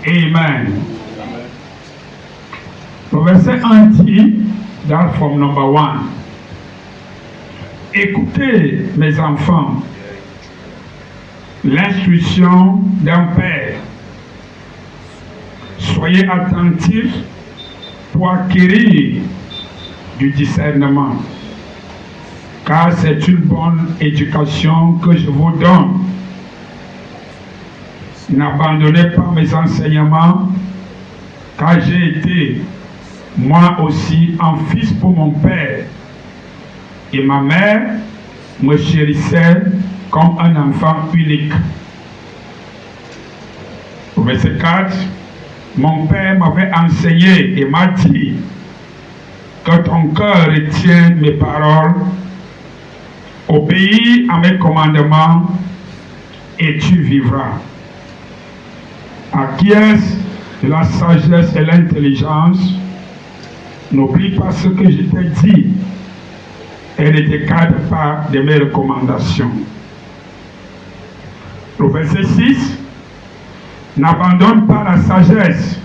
Amen. Le verset 1 dit, dans forme number 1, écoutez mes enfants, l'instruction d'un père. Soyez attentifs pour acquérir du discernement, car c'est une bonne éducation que je vous donne. N'abandonnez pas mes enseignements, car j'ai été moi aussi un fils pour mon père, et ma mère me chérissait comme un enfant unique. Verset 4, mon père m'avait enseigné et m'a dit que ton cœur retienne mes paroles, obéis à mes commandements et tu vivras. Acquiesce de la sagesse et l'intelligence, n'oublie pas ce que je t'ai dit et ne t'écarte pas de mes recommandations. Le verset 6, n'abandonne pas la sagesse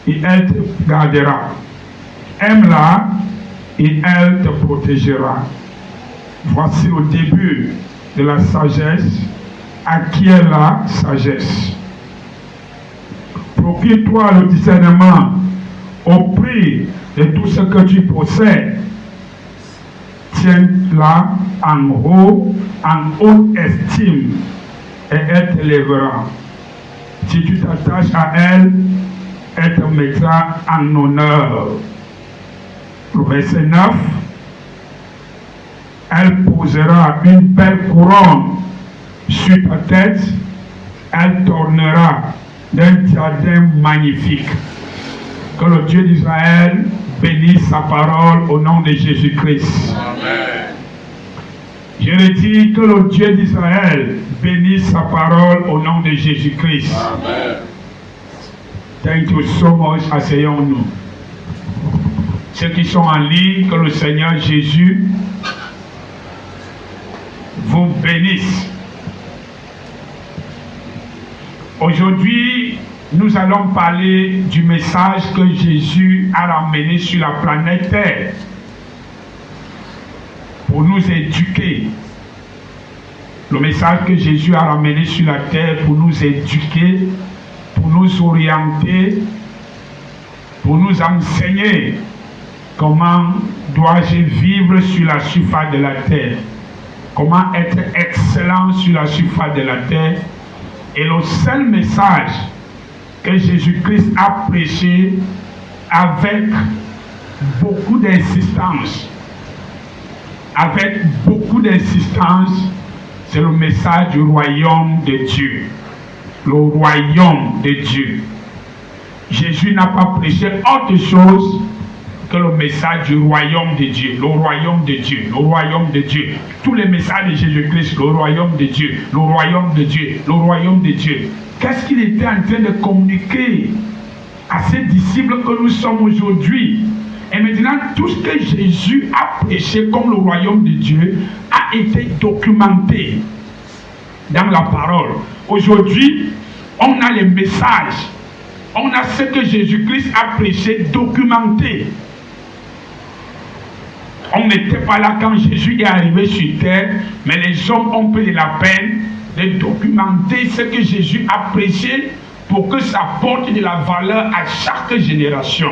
et elle te gardera. Aime-la et elle te protégera. Voici le début de la sagesse. Acquiert la sagesse. Procure-toi le discernement au prix de tout ce que tu possèdes. Tiens-la en haute estime et elle t'élèvera. Si tu t'attaches à elle, elle te mettra en honneur. Le verset 9, elle posera une belle couronne sur ta tête, elle t'ornera d'un diadème magnifique. Que le Dieu d'Israël bénisse sa parole au nom de Jésus-Christ. Amen. Je le dis, que le Dieu d'Israël bénisse sa parole au nom de Jésus-Christ. Amen. Thank you so much. Asseyons-nous. Ceux qui sont en ligne, que le Seigneur Jésus vous bénisse. Aujourd'hui, nous allons parler du message que Jésus a ramené sur la planète Terre pour nous éduquer. Le message que Jésus a ramené sur la terre pour nous éduquer, pour nous orienter, pour nous enseigner comment dois-je vivre sur la surface de la terre, comment être excellent sur la surface de la terre. Et le seul message que Jésus-Christ a prêché avec beaucoup d'insistance, c'est le message du royaume de Dieu. Le royaume de Dieu. Jésus n'a pas prêché autre chose que le message du royaume de Dieu. Le royaume de Dieu. Le royaume de Dieu. Tous les messages de Jésus-Christ, le royaume de Dieu. Le royaume de Dieu. Le royaume de Dieu. Qu'est-ce qu'il était en train de communiquer à ses disciples que nous sommes aujourd'hui? Et maintenant, tout ce que Jésus a prêché comme le royaume de Dieu a été documenté dans la parole. Aujourd'hui, on a les messages, on a ce que Jésus-Christ a prêché documenté. On n'était pas là quand Jésus est arrivé sur terre, mais les hommes ont pris la peine de documenter ce que Jésus a prêché pour que ça porte de la valeur à chaque génération.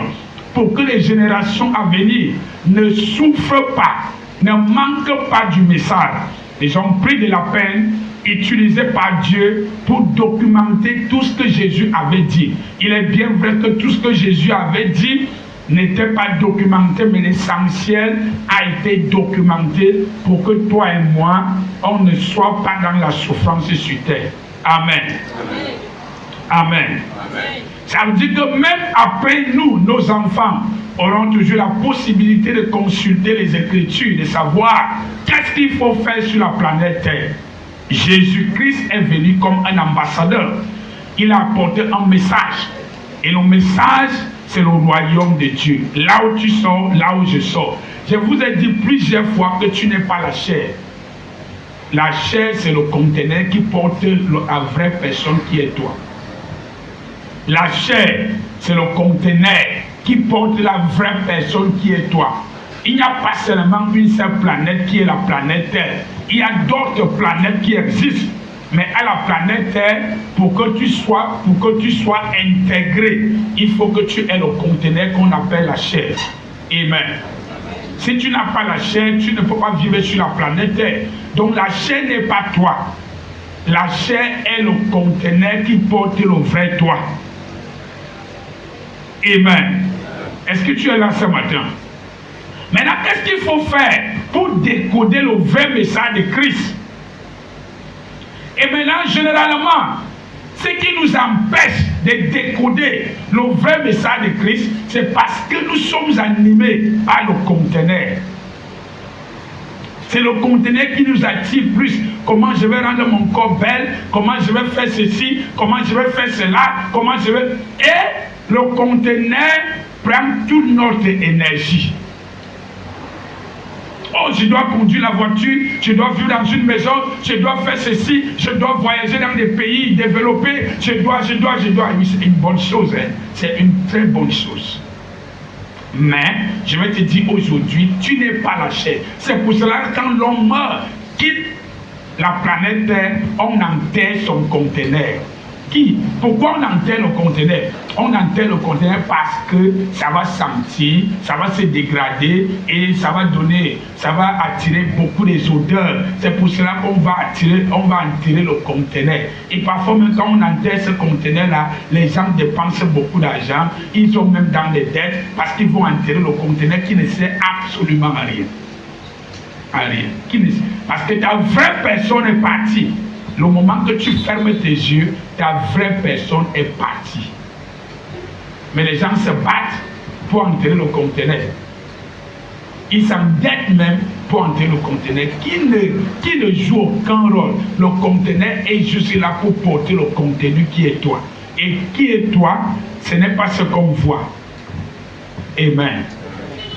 Pour que les générations à venir ne souffrent pas, ne manquent pas du message. Ils ont pris de la peine, utilisé par Dieu pour documenter tout ce que Jésus avait dit. Il est bien vrai que tout ce que Jésus avait dit n'était pas documenté, mais l'essentiel a été documenté pour que toi et moi, on ne soit pas dans la souffrance sur terre. Amen. Amen. Amen. Ça veut dire que même après nous, nos enfants auront toujours la possibilité de consulter les Écritures, de savoir qu'est-ce qu'il faut faire sur la planète Terre. Jésus-Christ est venu comme un ambassadeur. Il a apporté un message. Et le message, c'est le royaume de Dieu. Là où tu sors, là où je sors. Je vous ai dit plusieurs fois que tu n'es pas la chair. La chair, c'est le conteneur qui porte la vraie personne qui est toi. La chair, c'est le conteneur qui porte la vraie personne qui est toi. Il n'y a pas seulement une seule planète qui est la planète Terre. Il y a d'autres planètes qui existent. Mais à la planète Terre, pour que tu sois intégré, il faut que tu aies le conteneur qu'on appelle la chair. Amen. Si tu n'as pas la chair, tu ne peux pas vivre sur la planète Terre. Donc la chair n'est pas toi. La chair est le conteneur qui porte le vrai toi. Amen. Est-ce que tu es là ce matin? Maintenant, qu'est-ce qu'il faut faire pour décoder le vrai message de Christ? Et maintenant, généralement, ce qui nous empêche de décoder le vrai message de Christ, c'est parce que nous sommes animés par le conteneur. C'est le conteneur qui nous attire plus. Comment je vais rendre mon corps belle, comment je vais faire ceci, comment je vais faire cela, comment je vais... Et le conteneur prend toute notre énergie. Oh, je dois conduire la voiture, je dois vivre dans une maison, je dois faire ceci, je dois voyager dans des pays développés, je dois. Oui, c'est une bonne chose, hein. C'est une très bonne chose. Mais, je vais te dire aujourd'hui, tu n'es pas la chair. C'est pour cela que quand l'homme meurt, quitte la planète Terre, on enterre son conteneur. Pourquoi on enterre le conteneur? On enterre le conteneur parce que ça va sentir, ça va se dégrader et ça va attirer beaucoup des odeurs. C'est pour cela qu'on va enterrer le conteneur. Et parfois même quand on enterre ce conteneur-là, les gens dépensent beaucoup d'argent, ils sont même dans les dettes parce qu'ils vont enterrer le conteneur qui ne sert absolument à rien. À rien. Parce que ta vraie personne est partie. Le moment que tu fermes tes yeux, ta vraie personne est partie. Mais les gens se battent pour enterrer le conteneur. Ils s'endettent même pour enterrer le conteneur qui ne joue aucun rôle. Le conteneur est juste là pour porter le contenu qui est toi. Et qui est toi, ce n'est pas ce qu'on voit. Amen.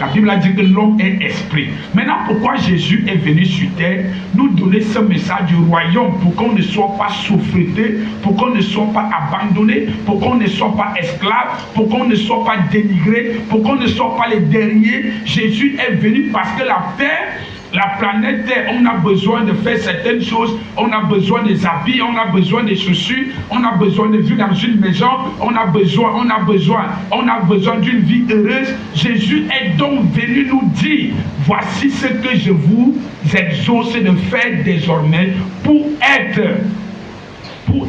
La Bible a dit que l'homme est esprit. Maintenant, pourquoi Jésus est venu sur terre nous donner ce message du royaume pour qu'on ne soit pas souffreté, pour qu'on ne soit pas abandonné, pour qu'on ne soit pas esclave, pour qu'on ne soit pas dénigré, pour qu'on ne soit pas les derniers. Jésus est venu parce que la terre, la planète Terre, on a besoin de faire certaines choses, on a besoin des habits, on a besoin des chaussures, on a besoin de vivre dans une maison, on a besoin d'une vie heureuse. Jésus est donc venu nous dire, voici ce que je vous exauce de faire désormais pour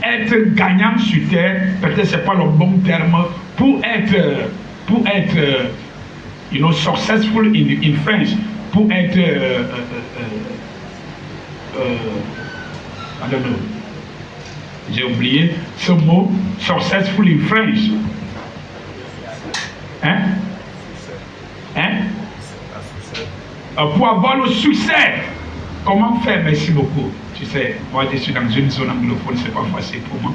être gagnant sur terre. Peut-être c'est pas le bon terme, pour être successful in French. Pour être, I don't know, j'ai oublié ce mot, successful in French. Pour avoir le succès. Comment faire? Merci beaucoup. Tu sais, moi je suis dans une zone anglophone, c'est pas facile pour moi.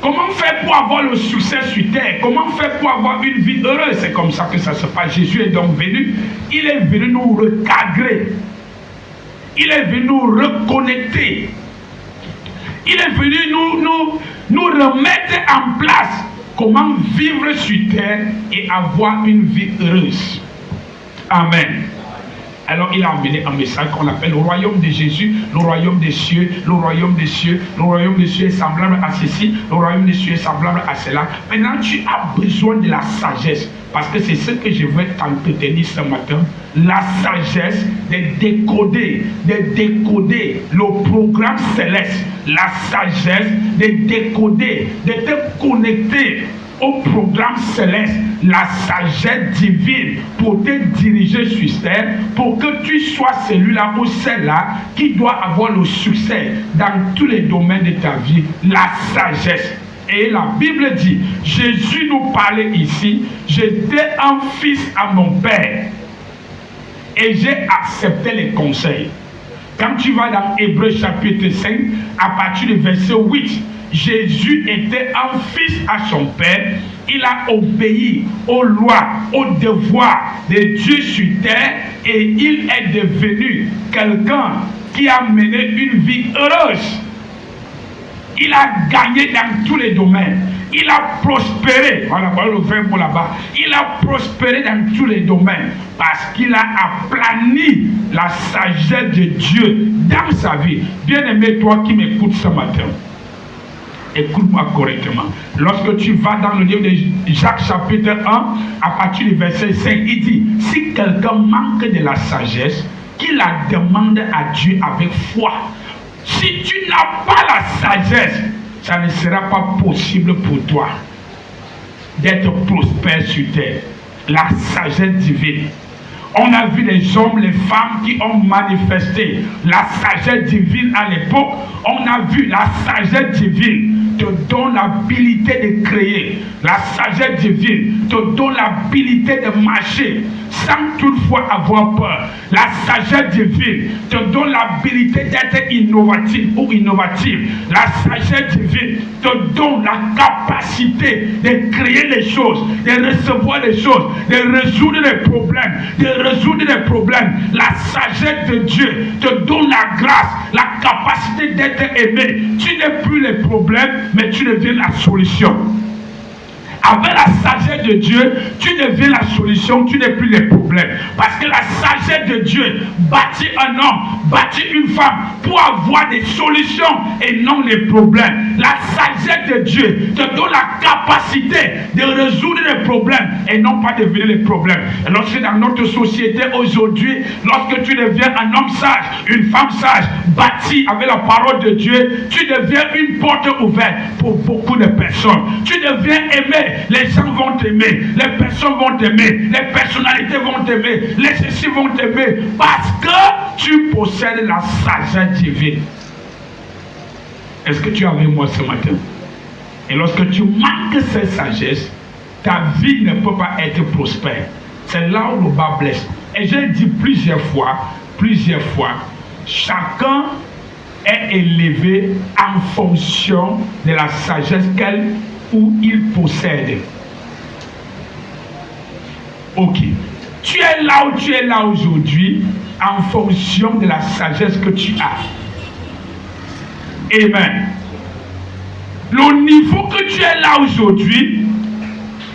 Comment faire pour avoir le succès sur terre? Comment faire pour avoir une vie heureuse? C'est comme ça que ça se passe. Jésus est donc venu. Il est venu nous recadrer. Il est venu nous reconnecter. Il est venu nous remettre en place comment vivre sur terre et avoir une vie heureuse. Amen. Alors il a amené un message qu'on appelle le royaume de Jésus, le royaume des cieux, le royaume des cieux. Le royaume des cieux est semblable à ceci, le royaume des cieux est semblable à cela. Maintenant tu as besoin de la sagesse, parce que c'est ce que je vais t'entretenir ce matin. La sagesse de décoder le programme céleste. La sagesse de décoder, de te connecter au programme céleste, la sagesse divine pour te diriger sur terre, pour que tu sois celui-là ou celle-là qui doit avoir le succès dans tous les domaines de ta vie. La sagesse. Et la Bible dit, Jésus nous parlait ici, j'étais un fils à mon père et j'ai accepté les conseils. Quand tu vas dans Hébreux chapitre 5, à partir du verset 8, Jésus était un fils à son père. Il a obéi aux lois, aux devoirs de Dieu sur terre et il est devenu quelqu'un qui a mené une vie heureuse. Il a gagné dans tous les domaines. Il a prospéré. Voilà, le vrai mot là-bas. Il a prospéré dans tous les domaines parce qu'il a aplani la sagesse de Dieu dans sa vie. Bien-aimé, toi qui m'écoutes ce matin, écoute-moi correctement. Lorsque tu vas dans le livre de Jacques chapitre 1, à partir du verset 5, il dit, si quelqu'un manque de la sagesse, qu'il la demande à Dieu avec foi. Si tu n'as pas la sagesse, ça ne sera pas possible pour toi d'être prospère sur terre. La sagesse divine. On a vu les hommes, les femmes qui ont manifesté la sagesse divine à l'époque. On a vu la sagesse divine te donne l'habilité de créer. La sagesse divine te donne l'habilité de marcher sans toutefois avoir peur. La sagesse divine te donne l'habilité d'être innovatif ou innovative. La sagesse divine te donne la capacité de créer les choses, de recevoir les choses, de résoudre les problèmes, La sagesse de Dieu te donne la grâce, la capacité d'être aimé. Tu n'es plus les problèmes, mais tu deviens la solution. Avec la sagesse de Dieu, tu deviens la solution, tu n'es plus les problèmes. Parce que la sagesse de Dieu bâtit un homme, bâtit une femme pour avoir des solutions et non les problèmes. La sagesse de Dieu te donne la capacité de résoudre les problèmes et non pas devenir les problèmes. Et lorsque dans notre société aujourd'hui, lorsque tu deviens un homme sage, une femme sage, bâti avec la parole de Dieu, tu deviens une porte ouverte pour beaucoup de personnes. Tu deviens aimé. Les gens vont t'aimer, les personnes vont t'aimer, les personnalités vont t'aimer, les ceci vont t'aimer parce que tu possèdes la sagesse divine. Est-ce que tu es avec moi ce matin? Et lorsque tu manques cette sagesse, ta vie ne peut pas être prospère. C'est là où le bas blesse. Et j'ai dit plusieurs fois, chacun est élevé en fonction de la sagesse qu'elle ou il possède. Ok. Tu es là où tu es là aujourd'hui en fonction de la sagesse que tu as. Amen. Le niveau que tu es là aujourd'hui,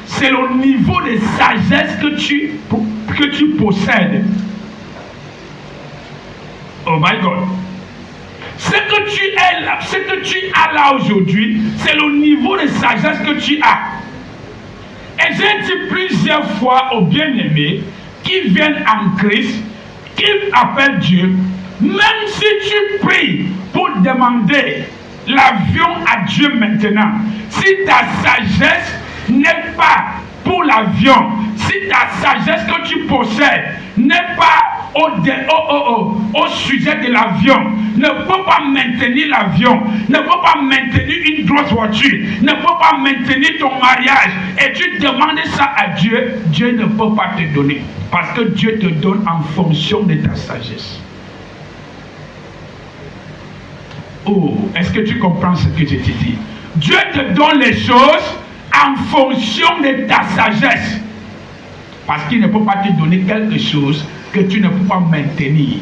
c'est le niveau de sagesse que tu possèdes. Oh my God. Ce que tu as là aujourd'hui, c'est le niveau de sagesse que tu as. Et j'ai dit plusieurs fois aux bien-aimés qui viennent en Christ, qui appellent Dieu, même si tu pries pour demander l'avion à Dieu maintenant, si ta sagesse n'est pas pour l'avion, si ta sagesse que tu possèdes n'est pas au sujet de l'avion, ne peut pas maintenir l'avion, ne peut pas maintenir une grosse voiture, ne peut pas maintenir ton mariage, et tu demandes ça à Dieu, Dieu ne peut pas te donner, parce que Dieu te donne en fonction de ta sagesse. Oh, est-ce que tu comprends ce que je te dis? Dieu te donne les choses en fonction de ta sagesse. Parce qu'il ne peut pas te donner quelque chose que tu ne peux pas maintenir.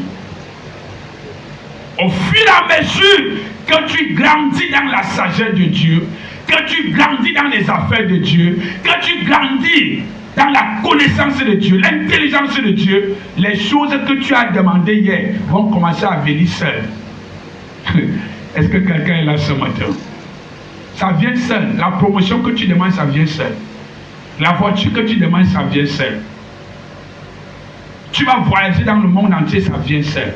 Au fur et à mesure que tu grandis dans la sagesse de Dieu, que tu grandis dans les affaires de Dieu, que tu grandis dans la connaissance de Dieu, l'intelligence de Dieu, les choses que tu as demandées hier vont commencer à venir seules. Est-ce que quelqu'un est là ce matin? Ça vient seul. La promotion que tu demandes, ça vient seul. La voiture que tu demandes, ça vient seul. Tu vas voyager dans le monde entier, ça vient seul.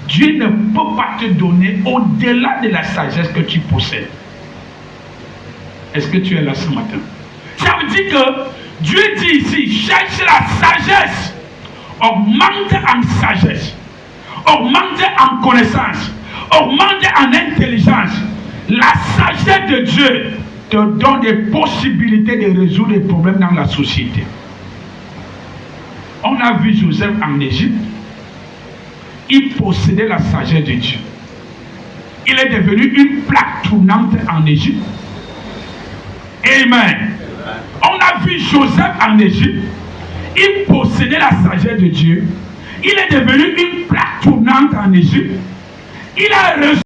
Dieu ne peut pas te donner au-delà de la sagesse que tu possèdes. Est-ce que tu es là ce matin? Ça veut dire que Dieu dit ici, cherche la sagesse. Augmente en sagesse. Augmente en connaissance. Augmente en intelligence. La sagesse de Dieu te donne des possibilités de résoudre les problèmes dans la société. On a vu Joseph en Égypte. Il possédait la sagesse de Dieu. Il est devenu une plaque tournante en Égypte. Amen. On a vu Joseph en Égypte. Il possédait la sagesse de Dieu. Il est devenu une plaque tournante en Égypte. Il a reçu